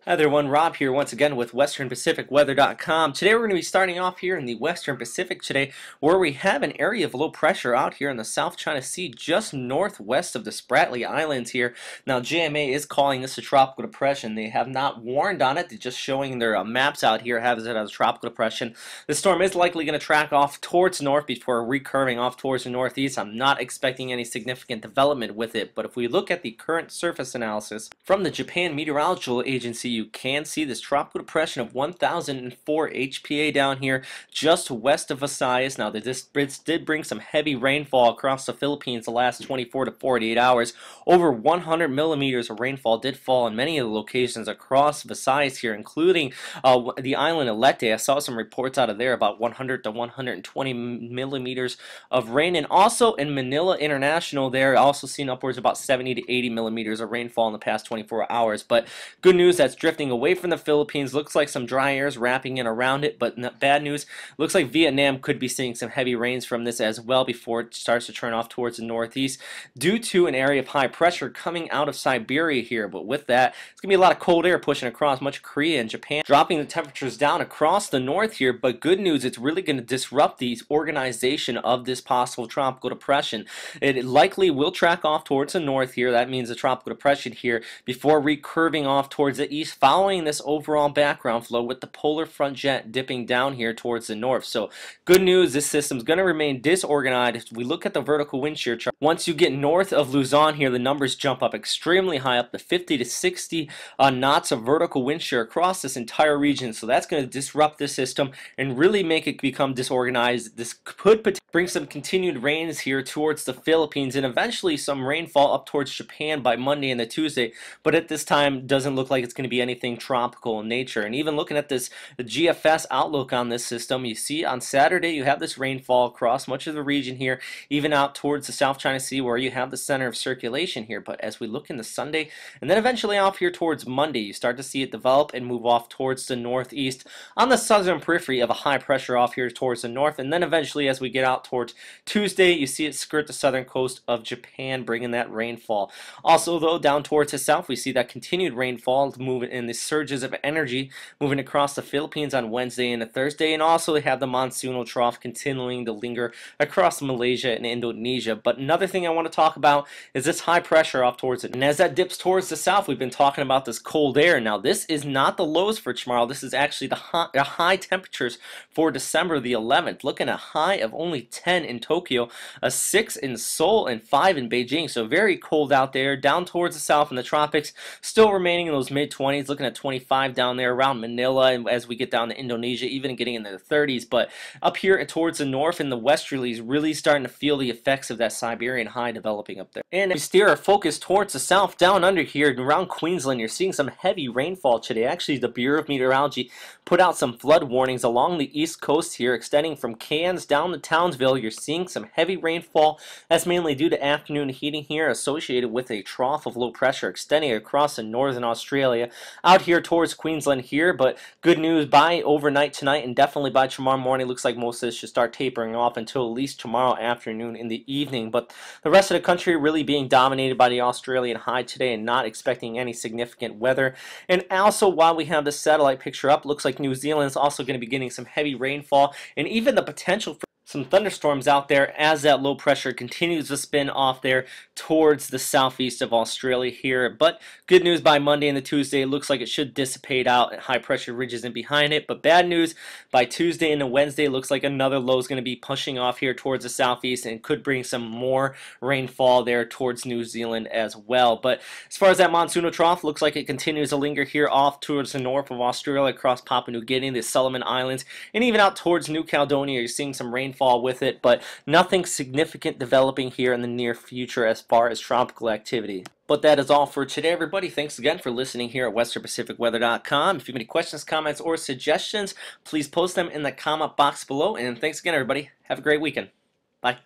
Hi there, Rob here once again with WesternPacificWeather.com. Today we're going to be starting off here in the Western Pacific today, where we have an area of low pressure out here in the South China Sea just northwest of the Spratly Islands here. Now JMA is calling this a tropical depression. They have not warned on it. They're just showing their maps out here has it as a tropical depression. The storm is likely going to track off towards north before recurving off towards the northeast. I'm not expecting any significant development with it, but if we look at the current surface analysis from the Japan Meteorological Agency, you can see this tropical depression of 1004 HPA down here just west of Visayas. Now, this did bring some heavy rainfall across the Philippines the last 24 to 48 hours. Over 100 millimeters of rainfall did fall in many of the locations across Visayas here, including the island of Leyte. I saw some reports out of there about 100 to 120 millimeters of rain, and also in Manila International there, also seen upwards about 70 to 80 millimeters of rainfall in the past 24 hours. But good news, that's drifting away from the Philippines. Looks like some dry air is wrapping in around it, but bad news, looks like Vietnam could be seeing some heavy rains from this as well before it starts to turn off towards the northeast due to an area of high pressure coming out of Siberia here. But with that, it's going to be a lot of cold air pushing across much of Korea and Japan, dropping the temperatures down across the north here. But good news, it's really going to disrupt the organization of this possible tropical depression. It likely will track off towards the north here. That means a tropical depression here before recurving off towards the east, following this overall background flow with the polar front jet dipping down here towards the north. So good news, this system is going to remain disorganized. If we look at the vertical wind shear chart, once you get north of Luzon here, the numbers jump up extremely high, up to 50 to 60 knots of vertical wind shear across this entire region. So that's going to disrupt this system and really make it become disorganized. This could bring some continued rains here towards the Philippines and eventually some rainfall up towards Japan by Monday and the Tuesday, but at this time doesn't look like it's going to be anything tropical in nature. And even looking at the GFS outlook on this system, you see on Saturday you have this rainfall across much of the region here, even out towards the South China Sea where you have the center of circulation here. But as we look into Sunday and then eventually off here towards Monday, you start to see it develop and move off towards the northeast on the southern periphery of a high pressure off here towards the north. And then eventually as we get out towards Tuesday, you see it skirt the southern coast of Japan, bringing that rainfall. Also though, down towards the south, we see that continued rainfall moving in the surges of energy moving across the Philippines on Wednesday and Thursday, and also they have the monsoonal trough continuing to linger across Malaysia and Indonesia. But another thing I want to talk about is this high pressure off towards it, and as that dips towards the south, we've been talking about this cold air. Now this is not the lows for tomorrow, this is actually the high temperatures for December the 11th, looking at a high of only 10 in Tokyo, a 6 in Seoul, and 5 in Beijing. So very cold out there. Down towards the south in the tropics, still remaining in those mid-20s, looking at 25 down there around Manila, and as we get down to Indonesia, even getting into the 30s. But up here and towards the north and the westerlies, really starting to feel the effects of that Siberian high developing up there. And if we steer our focus towards the south, down under here around Queensland, you're seeing some heavy rainfall today. Actually, the Bureau of Meteorology put out some flood warnings along the east coast here, extending from Cairns down to Townsville. You're seeing some heavy rainfall. That's mainly due to afternoon heating here associated with a trough of low pressure extending across the northern Australia out here towards Queensland here. But good news, by overnight tonight and definitely by tomorrow morning, looks like most of this should start tapering off until at least tomorrow afternoon in the evening. But the rest of the country really being dominated by the Australian high today and not expecting any significant weather. And also, while we have the satellite picture up, looks like New Zealand is also going to be getting some heavy rainfall and even the potential for some thunderstorms out there as that low pressure continues to spin off there towards the southeast of Australia here. But good news, by Monday and the Tuesday, it looks like it should dissipate out, high pressure ridges in behind it. But bad news, by Tuesday and the Wednesday, it looks like another low is going to be pushing off here towards the southeast and could bring some more rainfall there towards New Zealand as well. But as far as that monsoonal trough, looks like it continues to linger here off towards the north of Australia, across Papua New Guinea, the Solomon Islands, and even out towards New Caledonia. You're seeing some rainfall with it, but nothing significant developing here in the near future as far as tropical activity. But that is all for today, everybody. Thanks again for listening here at WesternPacificWeather.com. If you have any questions, comments, or suggestions, please post them in the comment box below. And thanks again, everybody. Have a great weekend. Bye.